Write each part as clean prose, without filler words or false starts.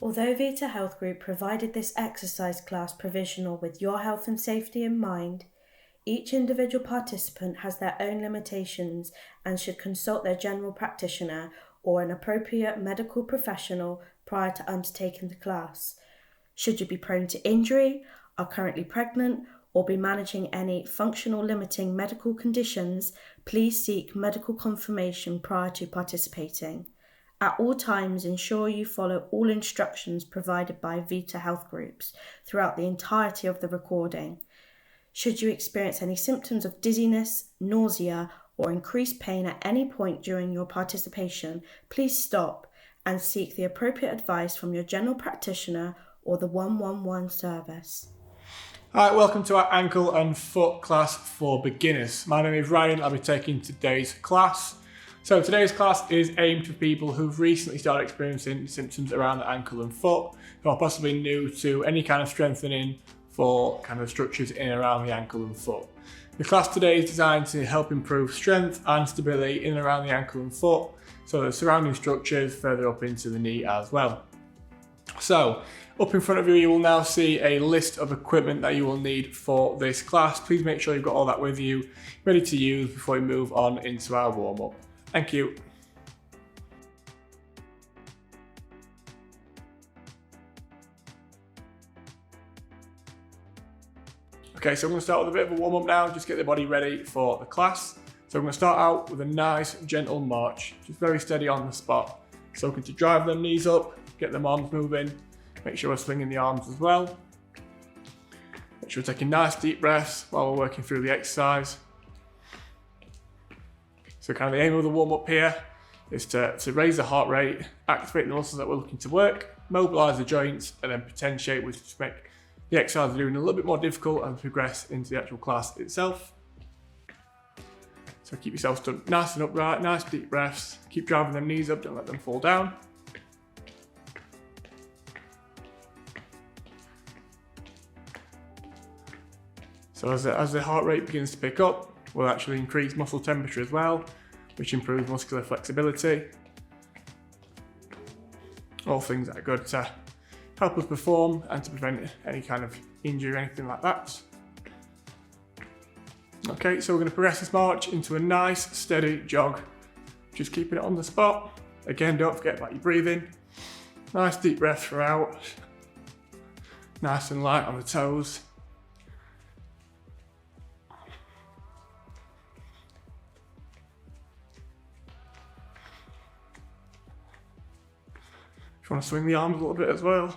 Although Vita Health Group provided this exercise class provisional with your health and safety in mind, each individual participant has their own limitations and should consult their general practitioner or an appropriate medical professional prior to undertaking the class. Should you be prone to injury, are currently pregnant, or be managing any functional limiting medical conditions, please seek medical confirmation prior to participating. At all times, ensure you follow all instructions provided by Vita Health Groups throughout the entirety of the recording. Should you experience any symptoms of dizziness, nausea, or increased pain at any point during your participation, please stop and seek the appropriate advice from your general practitioner or the 111 service. Hi, welcome to our ankle and foot class for beginners. My name is Ryan. I'll be taking today's class. So today's class is aimed for people who've recently started experiencing symptoms around the ankle and foot, who are possibly new to any kind of strengthening for kind of structures in and around the ankle and foot. The class today is designed to help improve strength and stability in and around the ankle and foot, so the surrounding structures further up into the knee as well. So, up in front of you, you will now see a list of equipment that you will need for this class. Please make sure you've got all that with you, ready to use before we move on into our warm-up. Thank you. Okay, so I'm going to start with a bit of a warm-up now, just get the body ready for the class. So I'm going to start out with a nice, gentle march, just very steady on the spot. So looking to drive them knees up, get them arms moving, make sure we're swinging the arms as well. Make sure we're taking nice deep breaths while we're working through the exercise. So kind of the aim of the warm-up here is to raise the heart rate, activate the muscles that we're looking to work, mobilise the joints, and then potentiate, which just make the exercise we're doing a little bit more difficult and progress into the actual class itself. So keep yourself stood nice and upright, nice deep breaths, keep driving them knees up, don't let them fall down. So as the heart rate begins to pick up, we'll actually increase muscle temperature as well, which improves muscular flexibility. All things that are good to help us perform and to prevent any kind of injury or anything like that. Okay, so we're going to progress this march into a nice steady jog, just keeping it on the spot. Again, don't forget about your breathing. Nice deep breath throughout, nice and light on the toes. If you want to swing the arms a little bit as well.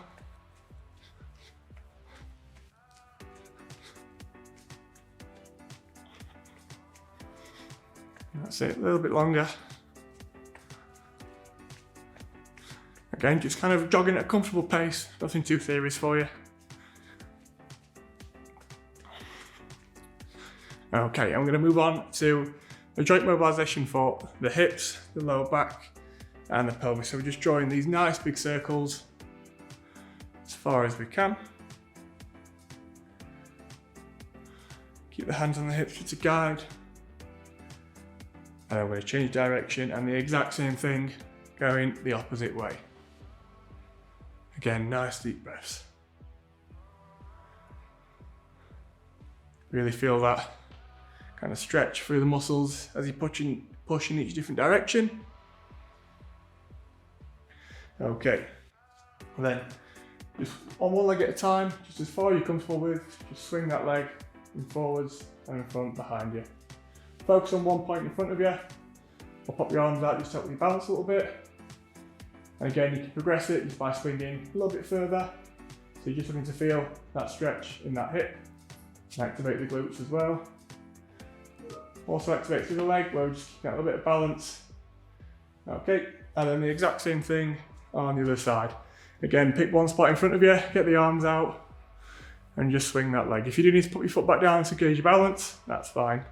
That's it, a little bit longer. Again, just kind of jogging at a comfortable pace, nothing too serious for you. Okay, I'm going to move on to the joint mobilisation for the hips, the lower back, and the pelvis. So we're just drawing these nice big circles as far as we can. Keep the hands on the hips to guide. And I'm going to change direction and the exact same thing going the opposite way. Again, nice deep breaths. Really feel that kind of stretch through the muscles as you push in each different direction. Okay, and then just on one leg at a time, just as far as you're comfortable with, just swing that leg in forwards and in front behind you. Focus on one point in front of you, or pop your arms out just to help you balance a little bit. And again, you can progress it just by swinging a little bit further. So you're just looking to feel that stretch in that hip, and activate the glutes as well. Also activate through the leg, where we're just keeping a little bit of balance. Okay, and then the exact same thing on the other side. Again, pick one spot in front of you, get the arms out, and just swing that leg. If you do need to put your foot back down to gauge your balance, that's fine.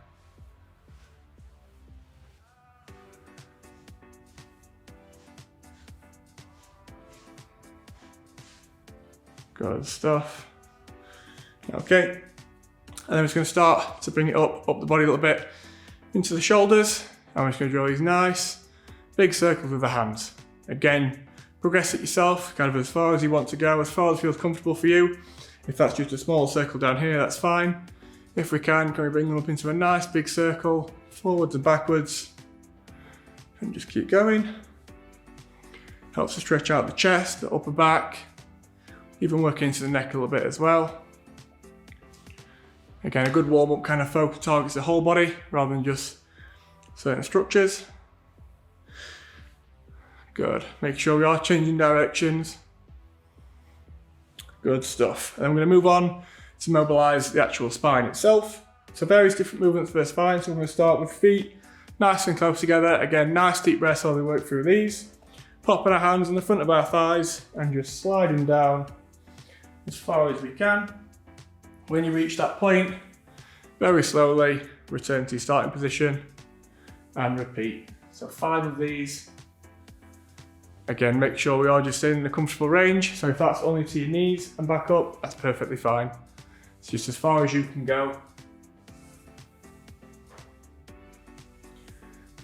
Good stuff. Okay, and then we're just going to start to bring it up the body a little bit into the shoulders. And we're just going to draw these nice big circles with the hands. Again, progress it yourself, kind of as far as you want to go, as far as feels comfortable for you. If that's just a small circle down here, that's fine. If we can we bring them up into a nice big circle, forwards and backwards, and just keep going. Helps to stretch out the chest, the upper back, even work into the neck a little bit as well. Again, a good warm-up kind of focus targets the whole body rather than just certain structures. Good. Make sure we are changing directions. Good stuff. And then we're going to move on to mobilise the actual spine itself. So various different movements for the spine. So we're going to start with feet nice and close together. Again, nice deep breaths while we work through these. Popping our hands on the front of our thighs and just sliding down as far as we can. When you reach that point, very slowly return to your starting position and repeat. So 5 of these. Again, make sure we are just staying in a comfortable range. So if that's only to your knees and back up, that's perfectly fine. It's just as far as you can go.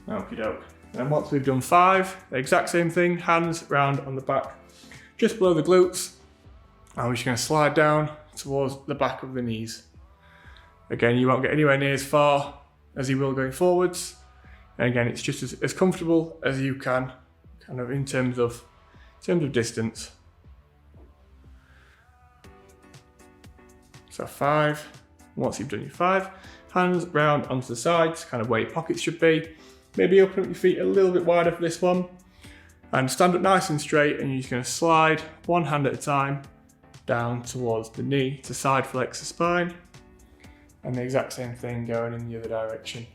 Okie doke. And once we've done 5, the exact same thing, hands round on the back, just below the glutes. And we're just going to slide down towards the back of the knees. Again, you won't get anywhere near as far as you will going forwards. And again, it's just as comfortable as you can, kind of in terms of distance. So 5. Once you've done your 5, hands round onto the sides, kind of where your pockets should be. Maybe open up your feet a little bit wider for this one. And stand up nice and straight, and you're just going to slide one hand at a time down towards the knee to side flex the spine. And the exact same thing going in the other direction.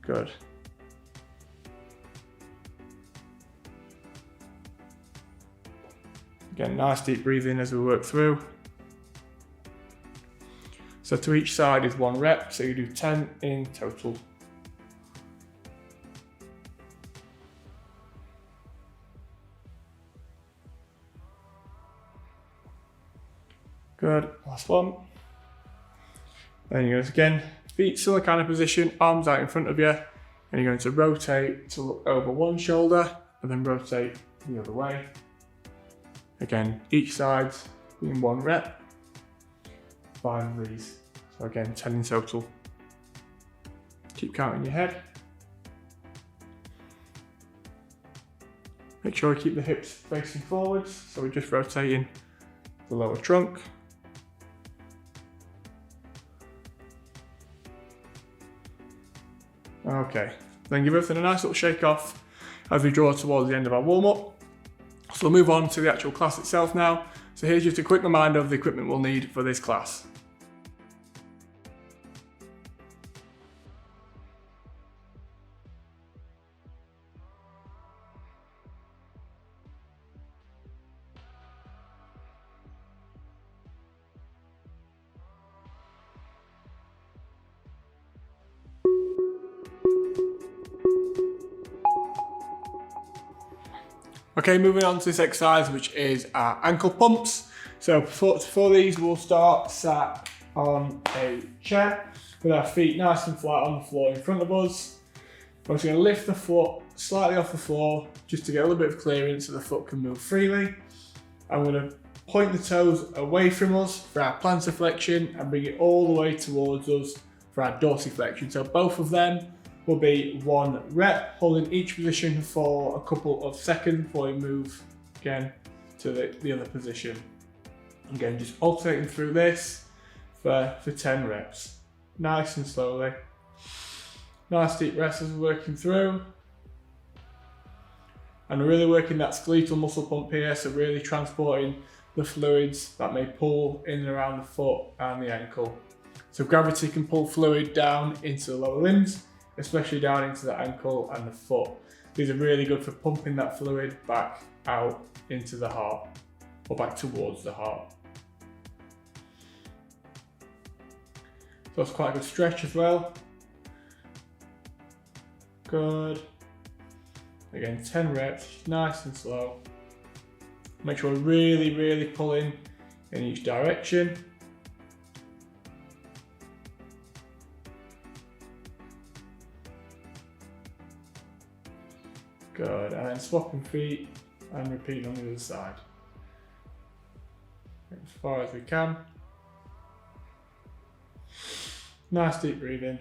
Good. Again, nice deep breathing as we work through. So to each side is 1 rep, so you do 10 in total. Good, last one. Then you're going to, again, feet still in kind of position, arms out in front of you, and you're going to rotate to look over one shoulder, and then rotate the other way. Again, each side being 1 rep, 5 of these. So again, 10 in total. Keep counting your head. Make sure we keep the hips facing forwards, so we're just rotating the lower trunk. Okay, then give everything a nice little shake off as we draw towards the end of our warm-up. So we'll move on to the actual class itself now. So here's just a quick reminder of the equipment we'll need for this class. Okay, moving on to this exercise, which is our ankle pumps. So for these, we'll start sat on a chair with our feet nice and flat on the floor in front of us. We're just going to lift the foot slightly off the floor just to get a little bit of clearance so the foot can move freely. I'm going to point the toes away from us for our plantar flexion and bring it all the way towards us for our dorsiflexion. So both of them will be 1 rep, holding each position for a couple of seconds before we move again to the other position. Again, just alternating through this for 10 reps. Nice and slowly. Nice deep breaths as we're working through. And we're really working that skeletal muscle pump here, so really transporting the fluids that may pull in and around the foot and the ankle. So gravity can pull fluid down into the lower limbs, especially down into the ankle and the foot. These are really good for pumping that fluid back out into the heart, or back towards the heart. So it's quite a good stretch as well. Good. Again, 10 reps, nice and slow. Make sure we're really pulling in each direction. Good, and then swapping feet and repeat on the other side. As far as we can. Nice deep breathing.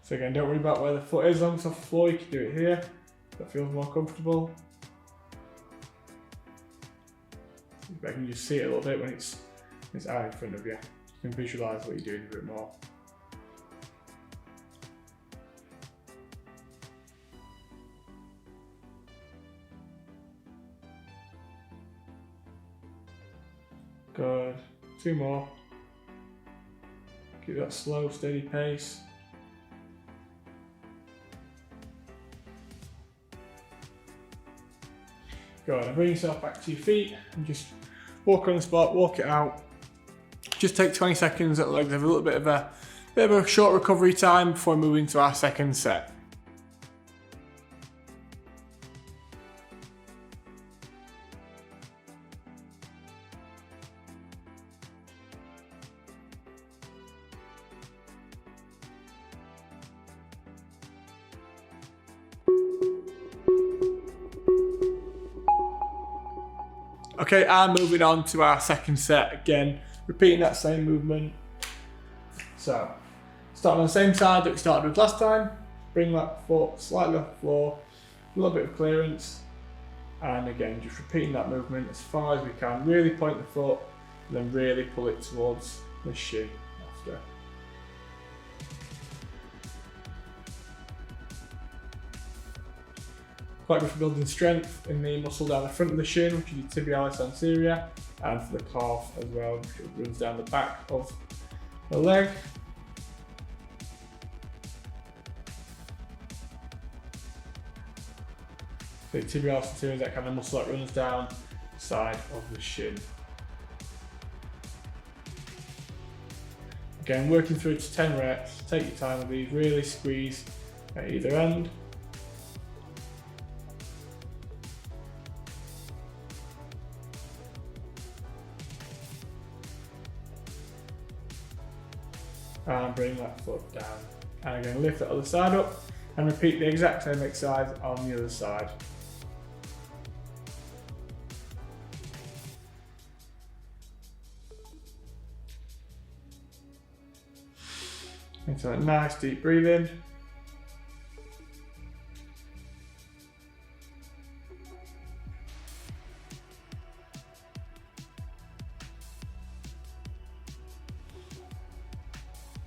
So again, don't worry about where the foot is, as long as it's off the floor, you can do it here. That feels more comfortable. I can just see it a little bit when it's out in front of you. You can visualise what you're doing a bit more. Good. 2 more. Keep that slow, steady pace. Good. And bring yourself back to your feet and just walk on the spot, walk it out. Just take 20 seconds at legs, have a little bit of a short recovery time before moving to our second set. Okay, and moving on to our second set again, repeating that same movement. So, starting on the same side that we started with last time, bring that foot slightly off the floor, a little bit of clearance, and again, just repeating that movement as far as we can. Really point the foot, and then really pull it towards the shin after. Quite good for building strength in the muscle down the front of the shin, which is your tibialis anterior, and for the calf as well, which runs down the back of the leg. So the tibialis anterior is that kind of muscle that runs down the side of the shin. Again, working through to 10 reps, take your time with these, really squeeze at either end. And bring that foot down. And again, lift the other side up and repeat the exact same exercise on the other side. Into that nice deep breathing.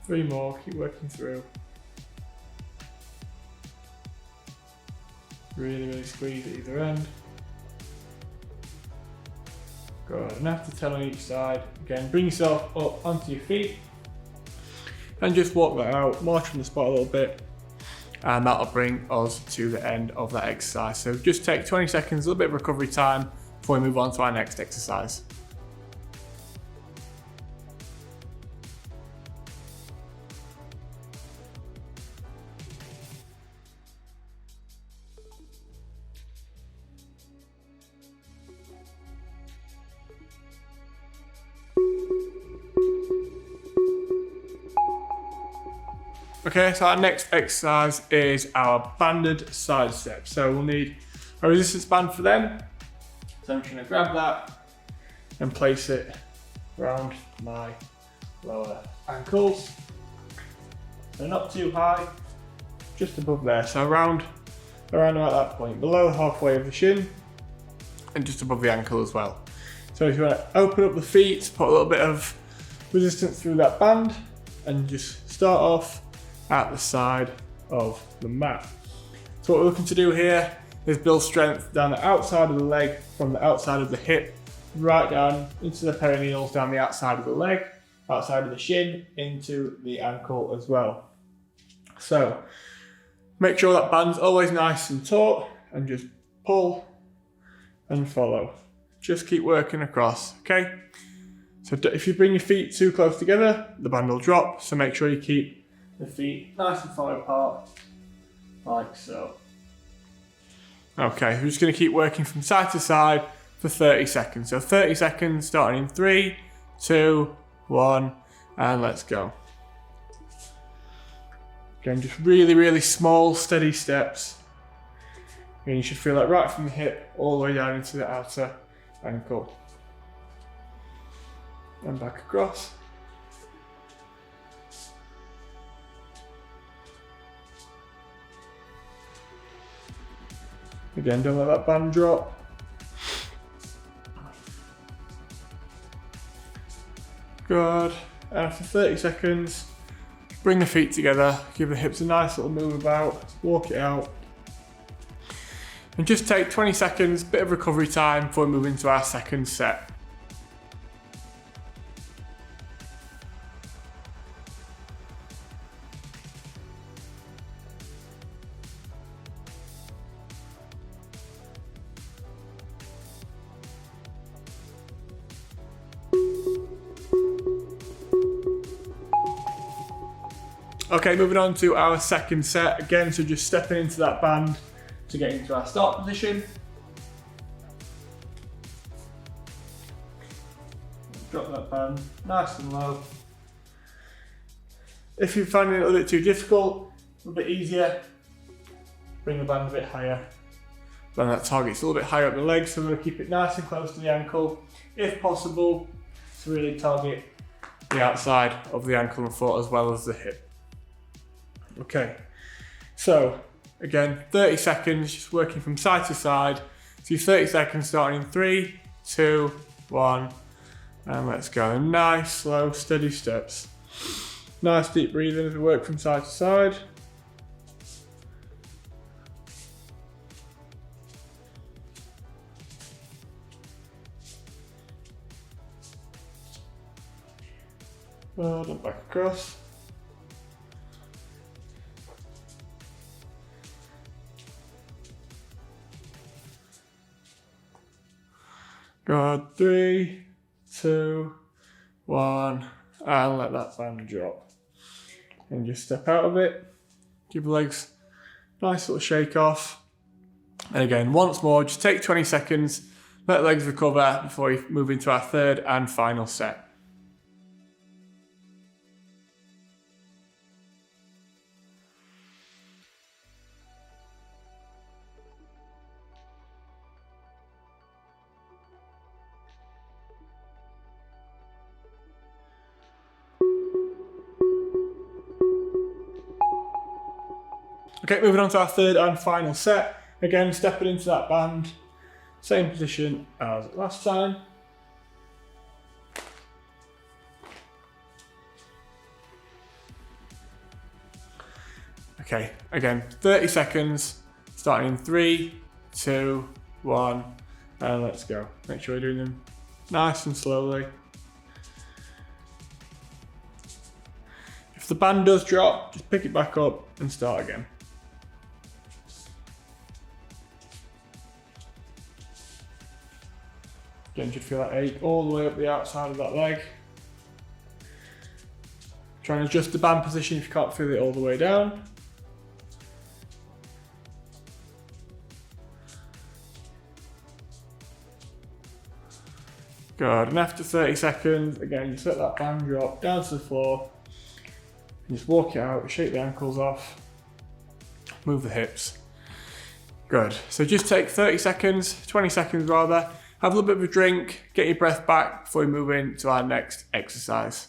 Three more, keep working through. Really squeeze at either end. Good, and after 10 on each side, again, bring yourself up onto your feet and just walk that out, march from the spot a little bit, and that'll bring us to the end of that exercise. So just take 20 seconds, a little bit of recovery time before we move on to our next exercise. Okay, so our next exercise is our banded side step. So we'll need a resistance band for them. So I'm just going to grab that and place it around my lower ankles. They're not too high, just above there. So around about that point, below halfway of the shin and just above the ankle as well. So if you want to open up the feet, put a little bit of resistance through that band and just start off at the side of the mat. So what we're looking to do here is build strength down the outside of the leg, from the outside of the hip, right down into the perineals, down the outside of the leg, outside of the shin, into the ankle as well. So make sure that band's always nice and taut and just pull and follow. Just keep working across, okay? So if you bring your feet too close together, the band will drop, so make sure you keep the feet nice and far apart, like so. Okay, we're just going to keep working from side to side for 30 seconds. So 30 seconds starting in 3, 2, 1, and let's go. Again, just really, really small, steady steps. And you should feel that right from the hip all the way down into the outer ankle. And back across. Again, don't let that band drop. Good. And after 30 seconds, bring the feet together, give the hips a nice little move about, walk it out. And just take 20 seconds, bit of recovery time before we move into our second set. Okay, moving on to our second set. Again, so just stepping into that band to get into our start position. Drop that band nice and low. If you're finding it a little bit too difficult, a little bit easier, bring the band a bit higher. Then that target's a little bit higher up the leg, so we're going to keep it nice and close to the ankle, if possible, to really target the outside of the ankle and foot as well as the hip. Okay, so again, 30 seconds, just working from side to side. So 30 seconds starting in 3, 2, 1, and let's go. Nice, slow, steady steps. Nice deep breathing as we work from side to side. Good, and back across. Good, 3, 2, 1, and let that band drop. And just step out of it, give the legs a nice little shake off. And again, once more, just take 20 seconds, let the legs recover before we move into our third and final set. Okay, moving on to our third and final set. Again, stepping into that band, same position as last time. Okay, again, 30 seconds, starting in 3, 2, 1, and let's go. Make sure we're doing them nice and slowly. If the band does drop, just pick it back up and start again. Again, you should feel that ache all the way up the outside of that leg. Try and adjust the band position if you can't feel it all the way down. Good, and after 30 seconds, again, just let that band drop down to the floor. And just walk it out, shake the ankles off, move the hips. Good, so just take 30 seconds, 20 seconds rather, have a little bit of a drink, get your breath back before we move into our next exercise.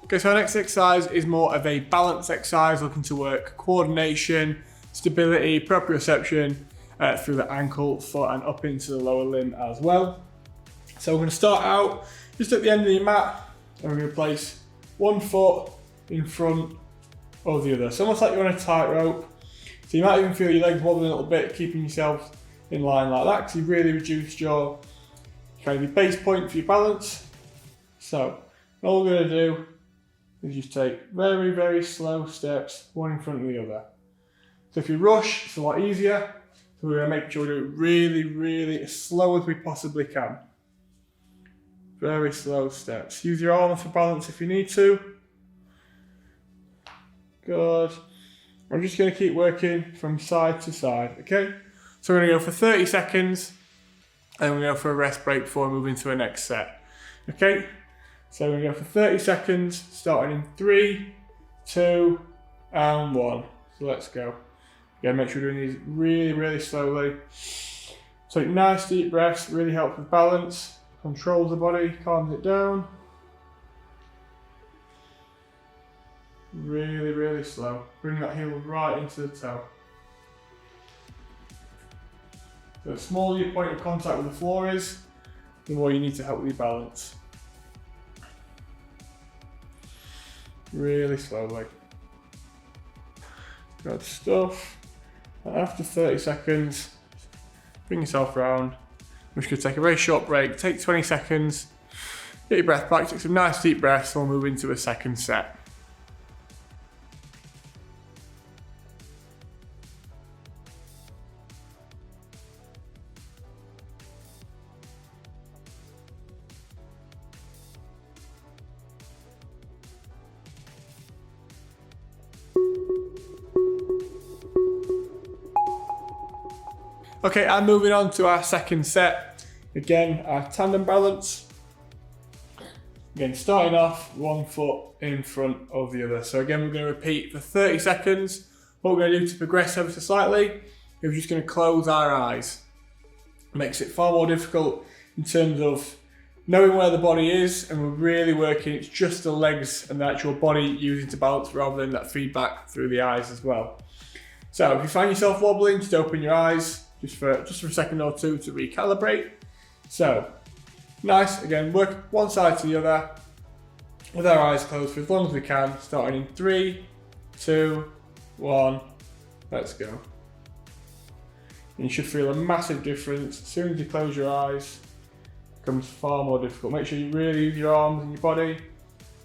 Okay, so our next exercise is more of a balance exercise, looking to work coordination, stability, proprioception through the ankle, foot, and up into the lower limb as well. So we're going to start out just at the end of your mat, and we're going to place one foot in front of the other. So almost like you're on a tightrope. So you might even feel your legs wobbling a little bit, keeping yourself in line like that, because you've really reduced your kind of your base point for your balance. So all we're going to do is just take very, very slow steps, one in front of the other. So if you rush, it's a lot easier. So we're going to make sure we do it really, really as slow as we possibly can. Very slow steps. Use your arms for balance if you need to. Good. I'm just going to keep working from side to side, okay? So we're going to go for 30 seconds and we're going to go for a rest break before we move into the next set, okay? So we're going to go for 30 seconds, starting in 3, 2, and 1. So let's go. Again, make sure we're doing these really, really slowly. So nice deep breaths, really helps with balance, controls the body, calms it down. Really, really slow. Bring that heel right into the toe. So the smaller your point of contact with the floor is, the more you need to help with your balance. Really slowly. Good stuff. And after 30 seconds, bring yourself round. We're just going to take a very short break. Take 20 seconds. Get your breath back. Take some nice deep breaths. And we'll move into a second set. Okay, and moving on to our second set. Again, our tandem balance. Again, starting off, one foot in front of the other. So again, we're going to repeat for 30 seconds. What we're going to do to progress ever so slightly is we're just going to close our eyes. It makes it far more difficult in terms of knowing where the body is, and we're really working, it's just the legs and the actual body using to balance rather than that feedback through the eyes as well. So if you find yourself wobbling, just open your eyes. Just for a second or two to recalibrate. So, nice, again, work one side to the other with our eyes closed for as long as we can, starting in 3, 2, 1, let's go. And you should feel a massive difference. As soon as you close your eyes, it becomes far more difficult. Make sure you really use your arms and your body,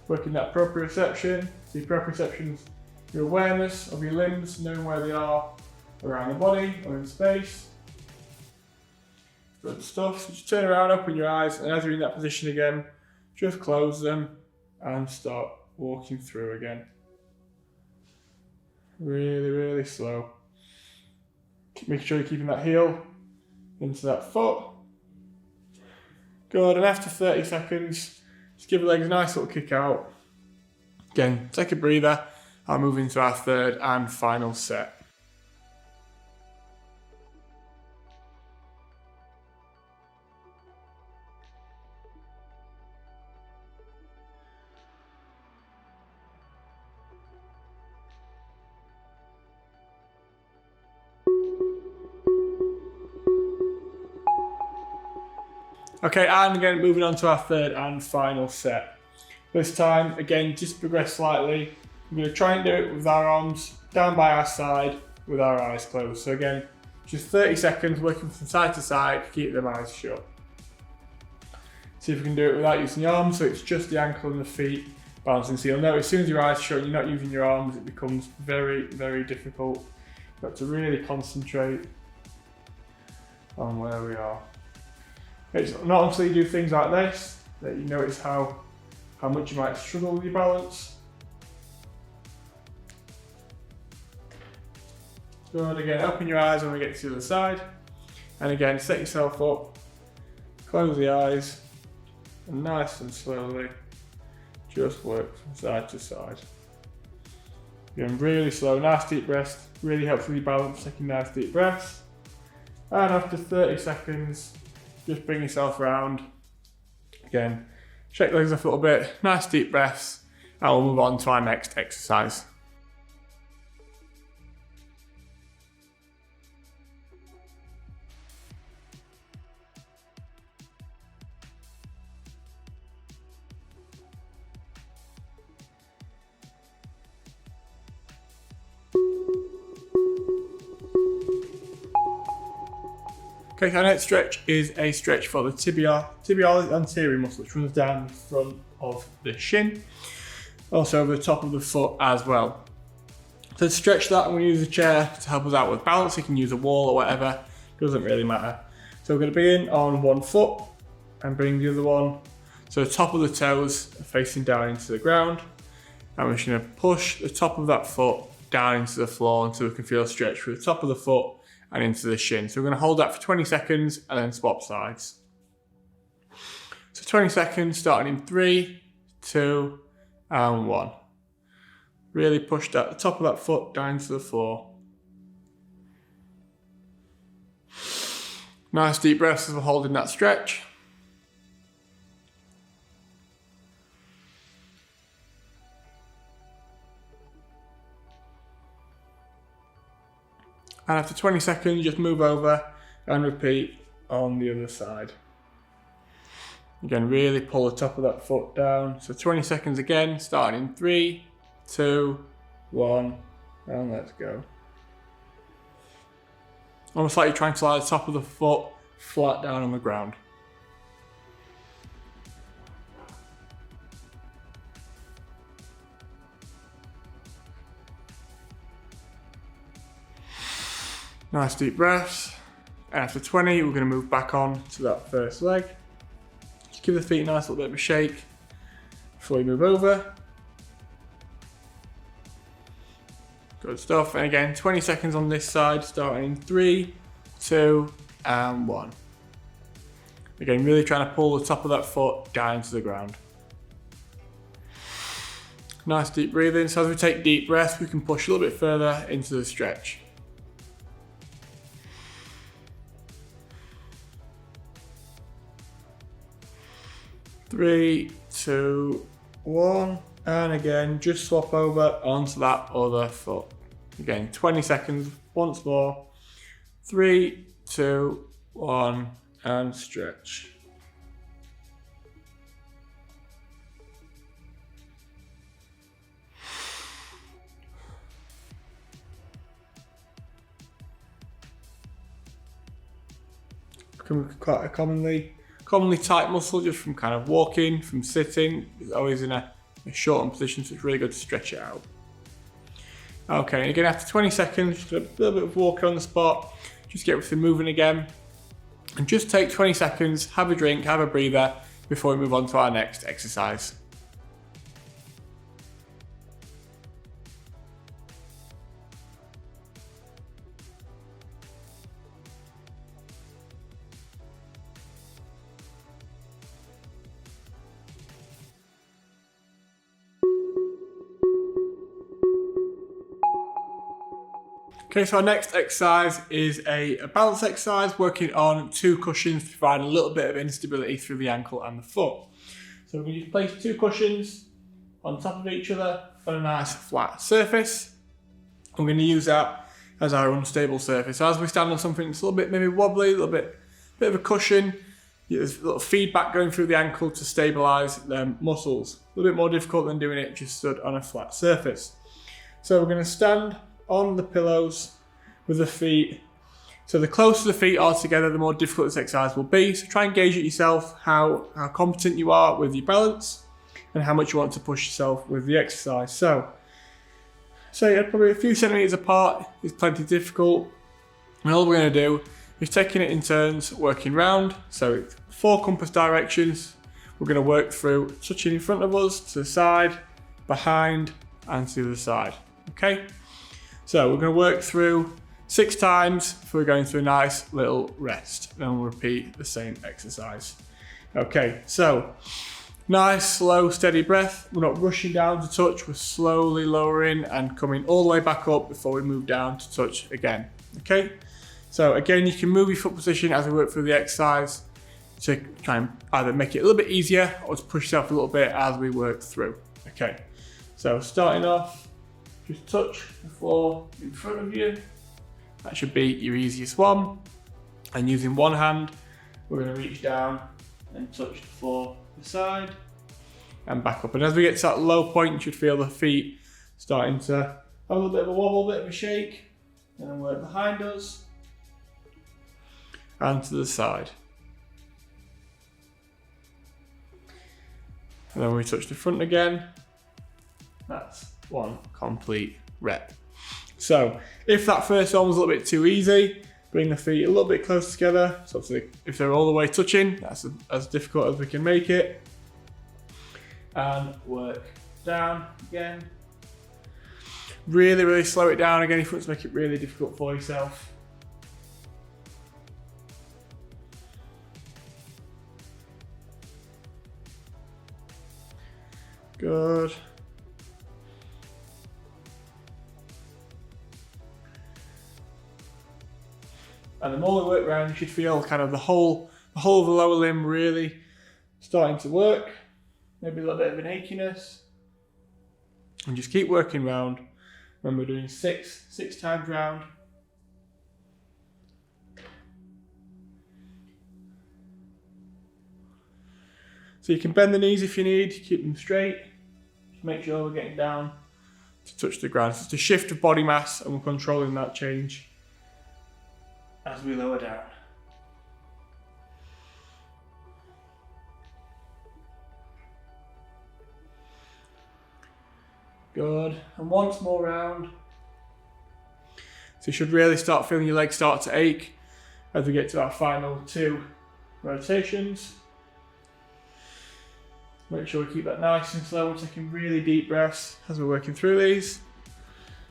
working that proprioception. So your proprioception is your awareness of your limbs, knowing where they are around the body or in space. Good stuff. So just turn around, open your eyes, and as you're in that position again, just close them and start walking through again. Really, really slow. Make sure you're keeping that heel into that foot. Good, and after 30 seconds, just give the legs a nice little kick out. Again, take a breather. I'll move into our third and final set. Okay, and again, moving on to our third and final set. This time, again, just progress slightly. We're going to try and do it with our arms down by our side with our eyes closed. So again, just 30 seconds working from side to side, keep them eyes shut. See if we can do it without using the arms, so it's just the ankle and the feet balancing. So you'll notice as soon as your eyes are shut and you're not using your arms, it becomes very, very difficult. You've got to really concentrate on where we are. It's not until you do things like this that you notice how much you might struggle with your balance. Good, again, open your eyes when we get to the other side. And again, set yourself up, close the eyes, and nice and slowly, just work from side to side. Again, really slow, nice deep breaths, really helps with your balance, taking nice deep breaths. And after 30 seconds, just bring yourself around. Again, shake the legs off a little bit, nice deep breaths, and we'll move on to our next exercise. Okay, our next stretch is a stretch for the tibialis anterior muscle, which runs down the front of the shin, also over the top of the foot as well. So to stretch that, I'm going to use a chair to help us out with balance. You can use a wall or whatever, doesn't really matter. So we're going to begin on one foot and bring the other one So the top of the toes are facing down into the ground. And we're just going to push the top of that foot down into the floor until we can feel a stretch through the top of the foot and into the shin. So we're going to hold that for 20 seconds and then swap sides. So 20 seconds starting in 3, 2, and 1. Really push that, the top of that foot down to the floor. Nice deep breaths as we're holding that stretch. And after 20 seconds, just move over and repeat on the other side. Again, really pull the top of that foot down. So 20 seconds again, starting in 3, 2, 1, and let's go. Almost like you're trying to lie the top of the foot flat down on the ground. Nice deep breaths. And after 20, we're going to move back on to that first leg. Just give the feet a nice little bit of a shake before you move over. Good stuff. And again, 20 seconds on this side, starting in 3, 2, and 1. Again, really trying to pull the top of that foot down to the ground. Nice deep breathing. So as we take deep breaths, we can push a little bit further into the stretch. Three, 2, 1, and again, just swap over onto that other foot. Again, 20 seconds, once more. 3, 2, 1, and stretch. Quite a commonly tight muscle just from kind of walking, from sitting. It's always in a shortened position, so it's really good to stretch it out. Okay, and again after 20 seconds, just a little bit of walk on the spot, just get everything moving again. And just take 20 seconds, have a drink, have a breather before we move on to our next exercise. Okay, so our next exercise is a balance exercise working on 2 cushions to provide a little bit of instability through the ankle and the foot. So we're going to place 2 cushions on top of each other on a nice flat surface. We're going to use that as our unstable surface. So as we stand on something that's a little bit maybe wobbly, a little bit of a cushion, there's a little feedback going through the ankle to stabilise the muscles. A little bit more difficult than doing it just stood on a flat surface. So we're going to stand on the pillows with the feet. So the closer the feet are together, the more difficult this exercise will be. So try and gauge it yourself how competent you are with your balance and how much you want to push yourself with the exercise. So probably a few centimeters apart is plenty difficult. And all we're going to do is taking it in turns, working round. So 4 compass directions. We're going to work through touching in front of us, to the side, behind, and to the other side. Okay? So we're going to work through 6 times before going through a nice little rest. Then we'll repeat the same exercise. Okay, so nice, slow, steady breath. We're not rushing down to touch. We're slowly lowering and coming all the way back up before we move down to touch again. Okay, so again, you can move your foot position as we work through the exercise to try and either make it a little bit easier or to push yourself a little bit as we work through. Okay, so starting off, just touch the floor in front of you. That should be your easiest one. And using one hand, we're going to reach down and touch the floor to the side and back up. And as we get to that low point, you should feel the feet starting to have a little bit of a wobble, a bit of a shake. And then work behind us and to the side. And then we touch the front again. That's 1 complete rep. So if that first one was a little bit too easy, bring the feet a little bit closer together. So if they're all the way touching, that's as difficult as we can make it. and work down again. Really slow it down again if you want to make it really difficult for yourself. Good. And the more we work around, you should feel kind of the whole of the lower limb really starting to work. Maybe a little bit of an achiness. And just keep working round. Remember, we're doing six times round. So you can bend the knees if you need, keep them straight. Just make sure we're getting down to touch the ground. So it's a shift of body mass and we're controlling that change as we lower down. Good, and once more round. So you should really start feeling your legs start to ache as we get to our final 2 rotations. Make sure we keep that nice and slow. We're taking really deep breaths as we're working through these.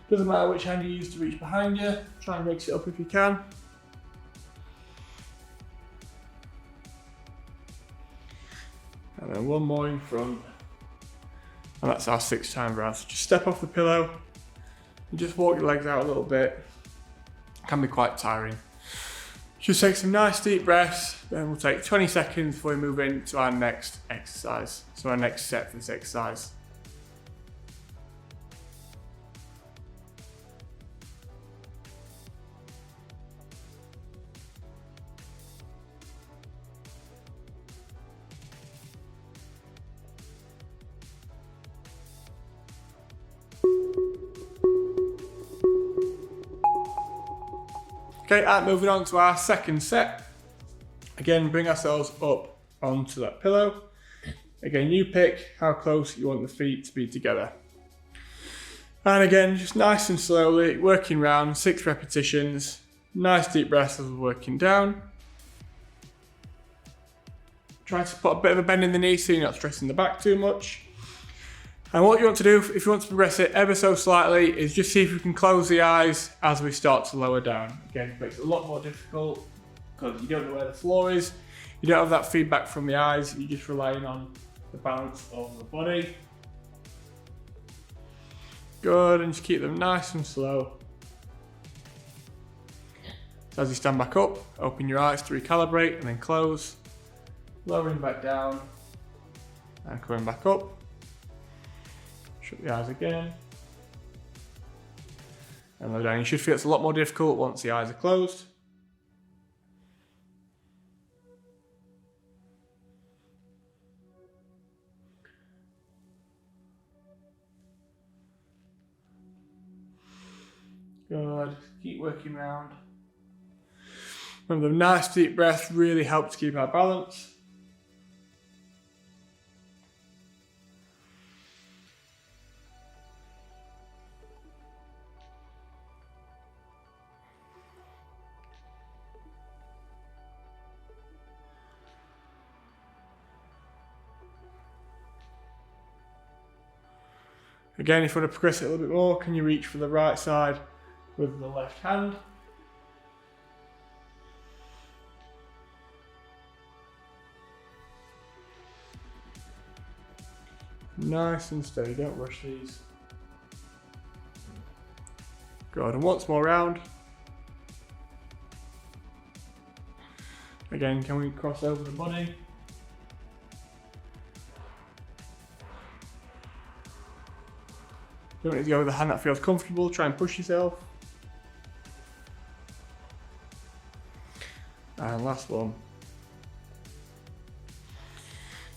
Doesn't matter which hand you use to reach behind you, try and mix it up if you can. And then one more in front. And that's our 6 time round. So just step off the pillow and just walk your legs out a little bit. It can be quite tiring. Just take some nice deep breaths, then we'll take 20 seconds before we move into our next exercise. So our next set for this exercise. Okay, and moving on to our second set. Again, bring ourselves up onto that pillow. Again, you pick how close you want the feet to be together. And again, just nice and slowly, working round, 6 repetitions. Nice deep breaths as we're working down. Try to put a bit of a bend in the knee so you're not stressing the back too much. And what you want to do, if you want to progress it ever so slightly, is just see if you can close the eyes as we start to lower down. Again, it makes it a lot more difficult because you don't know where the floor is. You don't have that feedback from the eyes. You're just relying on the balance of the body. Good, and just keep them nice and slow. So as you stand back up, open your eyes to recalibrate and then close. Lowering back down and coming back up. Shut the eyes again. And lower down. You should feel it's a lot more difficult once the eyes are closed. Good. Keep working round. Remember, the nice deep breath really helps keep our balance. Again, if you want to progress it a little bit more, can you reach for the right side with the left hand? Nice and steady, don't rush these. Good, and once more round. Again, can we cross over the body? Don't need to go with the hand that feels comfortable, try and push yourself. And last one.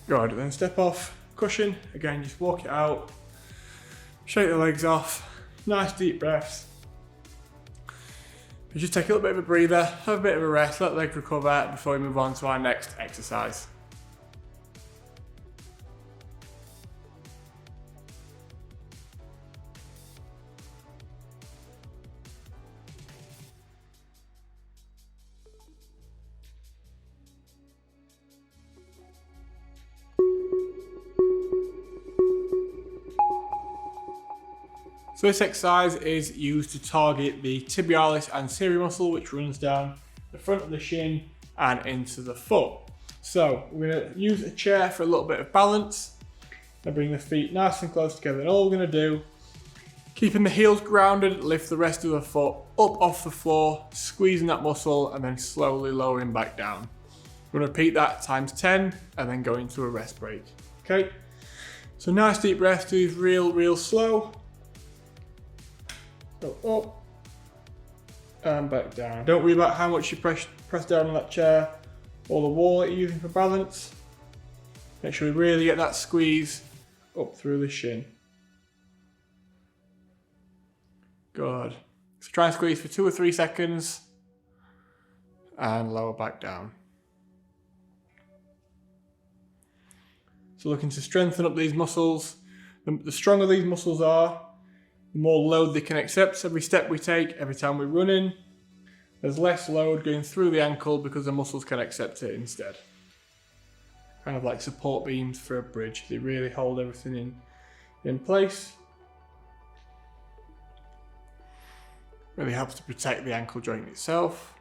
Good, then step off, cushion, again just walk it out, shake the legs off, nice deep breaths. You just take a little bit of a breather, have a bit of a rest, let the leg recover before we move on to our next exercise. So this exercise is used to target the tibialis anterior muscle, which runs down the front of the shin and into the foot. So we're going to use a chair for a little bit of balance and bring the feet nice and close together. And all we're going to do, keeping the heels grounded, lift the rest of the foot up off the floor, squeezing that muscle and then slowly lowering back down. We're going to repeat that times 10 and then go into a rest break. Okay, so nice deep breaths, do these real slow. Go up and back down. Don't worry about how much you press down on that chair or the wall that you're using for balance. Make sure we really get that squeeze up through the shin. Good. So try and squeeze for 2 or 3 seconds and lower back down. So looking to strengthen up these muscles. The stronger these muscles are, the more load they can accept. Every step we take, every time we're running, there's less load going through the ankle because the muscles can accept it instead. Kind of like support beams for a bridge. They really hold everything in place. Really helps to protect the ankle joint itself.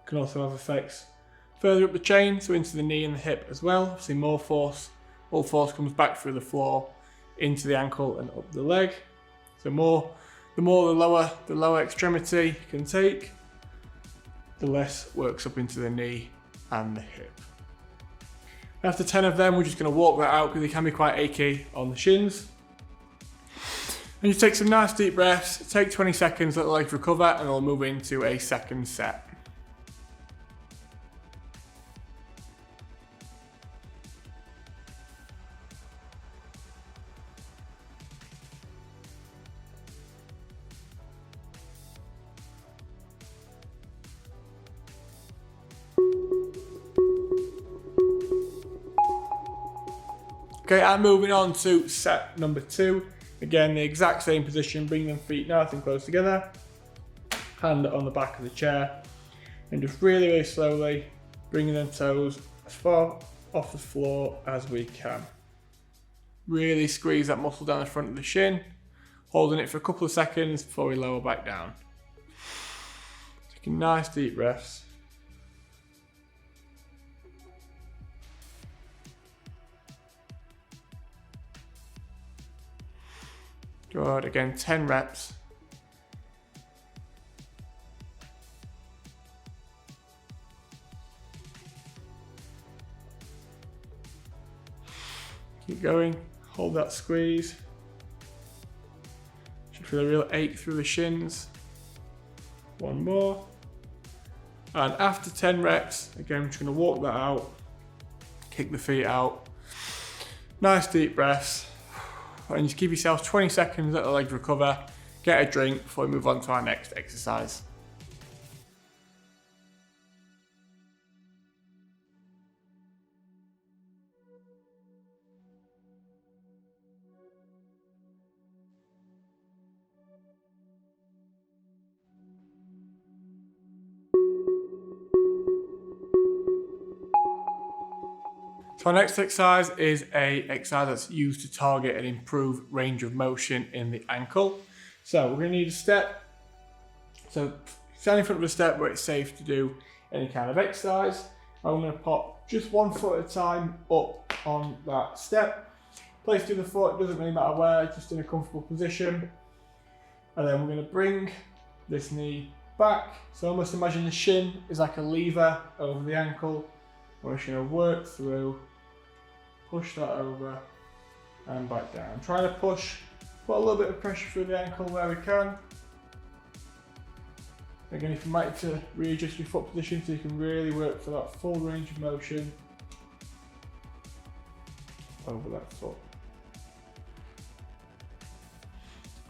Can also have effects further up the chain, so into the knee and the hip as well. See more force. All force comes back through the floor into the ankle and up the leg. So the lower extremity can take, the less works up into the knee and the hip. After 10 of them, we're just going to walk that out because they can be quite achy on the shins. And you take some nice deep breaths, take 20 seconds, let the legs recover, and we'll move into a second set. Okay, and moving on to set number 2. Again, the exact same position, bring them feet nice and close together, hand on the back of the chair, and just really slowly bringing them toes as far off the floor as we can. Really squeeze that muscle down the front of the shin, holding it for a couple of seconds before we lower back down. Taking nice deep breaths. Good, again, 10 reps. Keep going, hold that squeeze. Should feel a real ache through the shins. One more. And after 10 reps, again, I'm just gonna walk that out, kick the feet out. Nice deep breaths. And just give yourself 20 seconds, let the legs recover, get a drink before we move on to our next exercise. So our next exercise is an exercise that's used to target and improve range of motion in the ankle. So we're going to need a step. So stand in front of a step where it's safe to do any kind of exercise. I'm going to pop just one foot at a time up on that step. Place the other foot, it doesn't really matter where, just in a comfortable position. And then we're going to bring this knee back. So almost imagine the shin is like a lever over the ankle. We're just going to work through, push that over and back down. Trying to push, put a little bit of pressure through the ankle where we can. Again, if you might to readjust your foot position so you can really work for that full range of motion over that foot.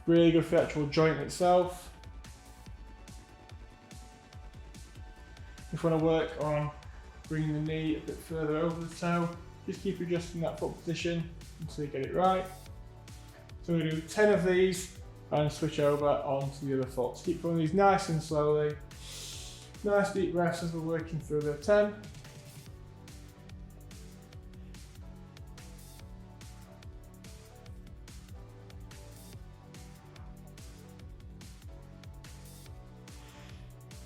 Really good for the actual joint itself. If you want to work on bringing the knee a bit further over the toe, just keep adjusting that foot position until you get it right. So we're going to do 10 of these and switch over onto the other foot. So keep doing these nice and slowly. Nice deep breaths as we're working through the 10.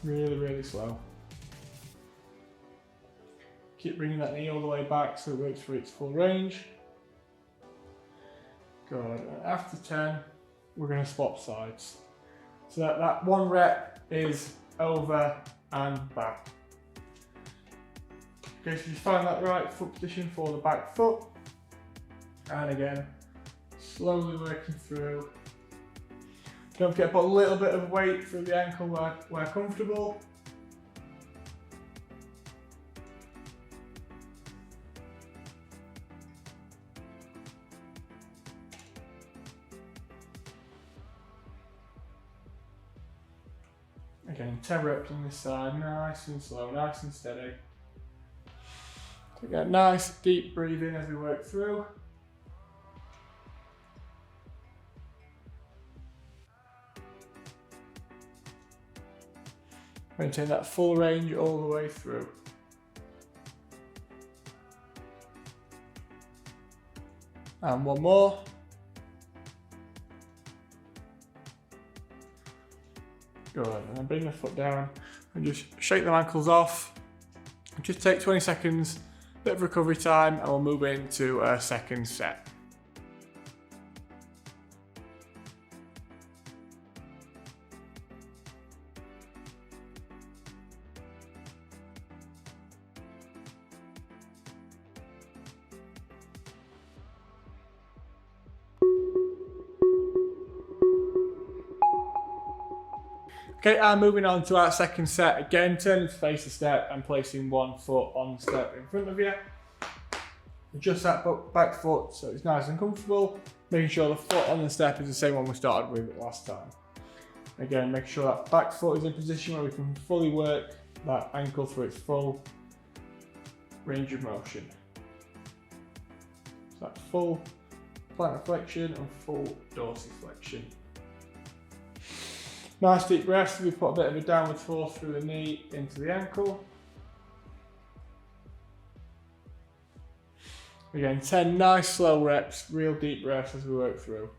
Really, really slow. Keep bringing that knee all the way back so it works for its full range. Good. And after 10, we're going to swap sides. So that 1 rep is over and back. Okay, so you find that right foot position for the back foot. And again, slowly working through. Don't forget to put a little bit of weight through the ankle where comfortable. Again, 10 reps on this side, nice and slow, nice and steady. So get nice deep breathing as we work through. Maintain that full range all the way through. And one more. Good, and then bring the foot down and just shake the ankles off. Just take 20 seconds, bit of recovery time, and we'll move into a second set. Okay, and moving on to our second set. Again, turning to face the step and placing one foot on the step in front of you. Adjust that back foot so it's nice and comfortable, making sure the foot on the step is the same one we started with last time. Again, make sure that back foot is in a position where we can fully work that ankle through its full range of motion. So that's full plantar flexion and full dorsiflexion. Nice deep breaths. We put a bit of a downward force through the knee into the ankle. Again, 10 nice slow reps, real deep breaths as we work through.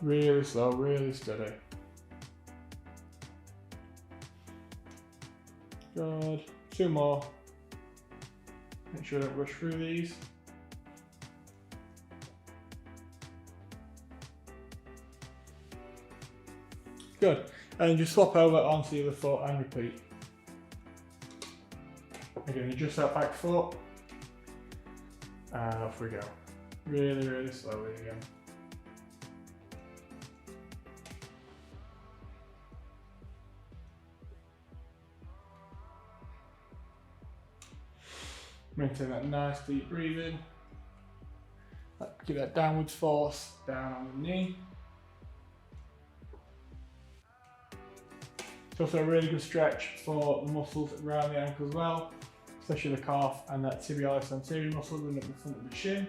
Really slow, really steady. Good. 2 more. Make sure I don't rush through these. Good. And just swap over onto the other foot and repeat. Again, adjust that back foot. And off we go. Really, really slowly again. Maintain that nice deep breathing. Give that downwards force down on the knee. It's also a really good stretch for the muscles around the ankle as well, especially the calf and that tibialis anterior muscle running up the front of the shin.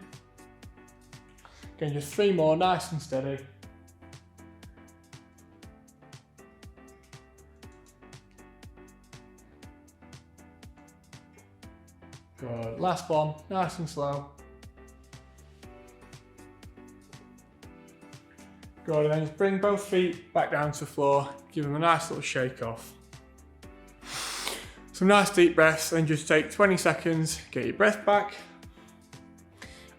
Again, just 3 more, nice and steady. Good. Last one, nice and slow. Good, and then just bring both feet back down to the floor, give them a nice little shake off. Some nice deep breaths, and just take 20 seconds, get your breath back.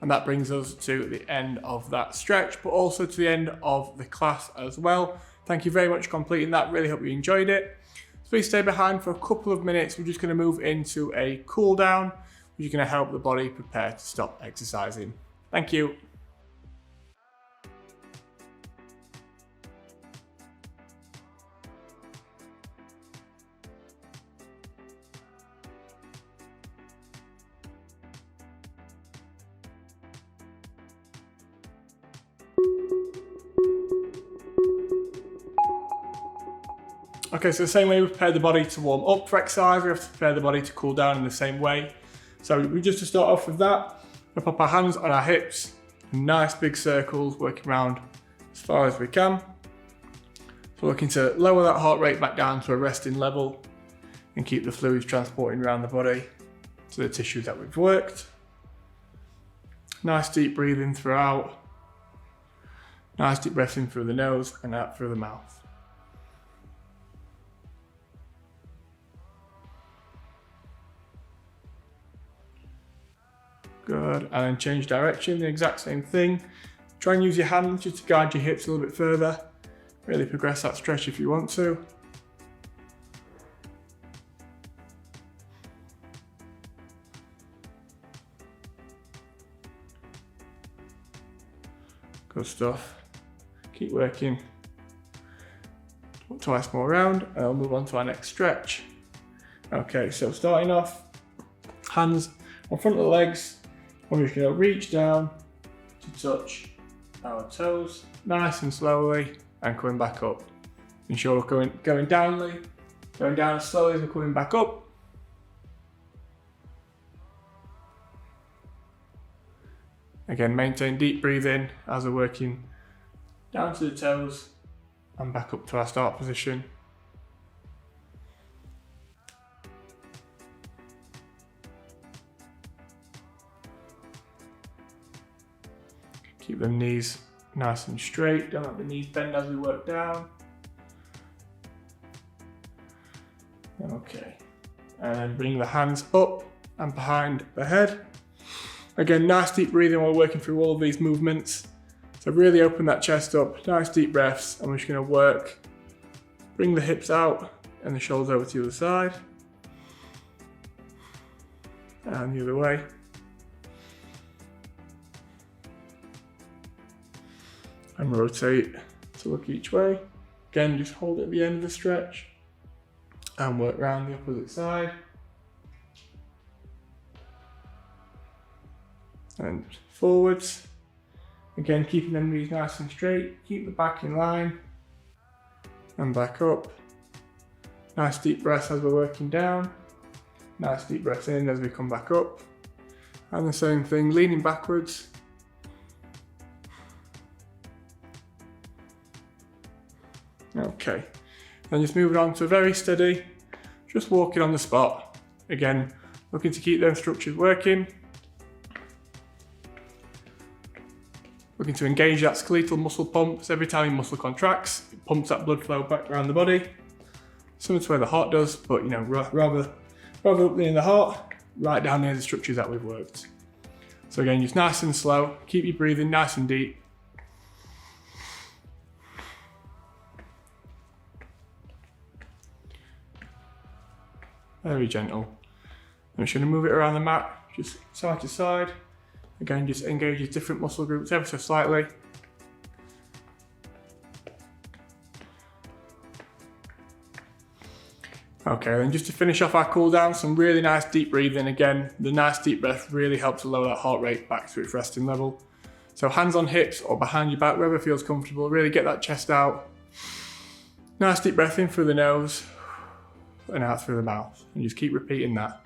And that brings us to the end of that stretch, but also to the end of the class as well. Thank you very much for completing that, really hope you enjoyed it. So please stay behind for a couple of minutes, we're just going to move into a cool down, which is going to help the body prepare to stop exercising. Thank you. Okay, so the same way we prepare the body to warm up for exercise, we have to prepare the body to cool down in the same way. So we just to start off with that, we'll pop our hands on our hips, nice big circles, working around as far as we can. So looking to lower that heart rate back down to a resting level and keep the fluids transporting around the body to the tissues that we've worked. Nice deep breathing throughout. Nice deep breath in through the nose and out through the mouth. Good, and then change direction, the exact same thing. Try and use your hands just to guide your hips a little bit further. Really progress that stretch if you want to. Good stuff. Keep working. Twice more round, and I'll move on to our next stretch. Okay, so starting off, hands on front of the legs. We're just going to reach down to touch our toes, nice and slowly, and coming back up. Ensure we're going down as slowly as we're coming back up. Again, maintain deep breathing as we're working down to the toes and back up to our start position. Keep the knees nice and straight, don't let the knees bend as we work down. Okay, and then bring the hands up and behind the head. Again, nice deep breathing while we're working through all of these movements. So really open that chest up, nice deep breaths, and we're just going to work. Bring the hips out and the shoulders over to the other side. And the other way. And rotate to look each way. Again, just hold at the end of the stretch and work around the opposite side. And forwards. Again, keeping them knees nice and straight. Keep the back in line. And back up. Nice deep breaths as we're working down. Nice deep breaths in as we come back up. And the same thing, leaning backwards. Okay, then just moving on to a very steady, just walking on the spot. Again, looking to keep those structures working. Looking to engage that skeletal muscle pump, so every time your muscle contracts, it pumps that blood flow back around the body. Similar to where the heart does, but rather up near the heart, right down near the structures that we've worked. So again, just nice and slow, keep your breathing nice and deep. Very gentle. I'm just going to move it around the mat, just side to side. Again, just engages different muscle groups ever so slightly. Okay, then just to finish off our cool down, some really nice deep breathing. Again, the nice deep breath really helps to lower that heart rate back to its resting level. So hands on hips or behind your back, wherever feels comfortable. Really get that chest out. Nice deep breath in through the nose and out through the mouth. And just keep repeating that.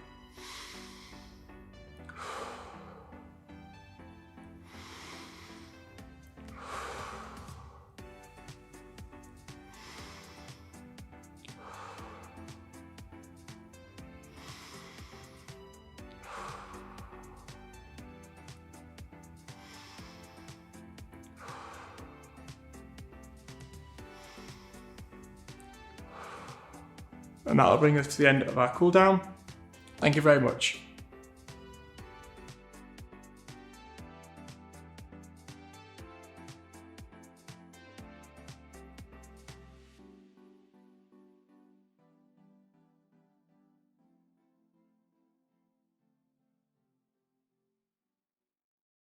And that'll bring us to the end of our cool down. Thank you very much.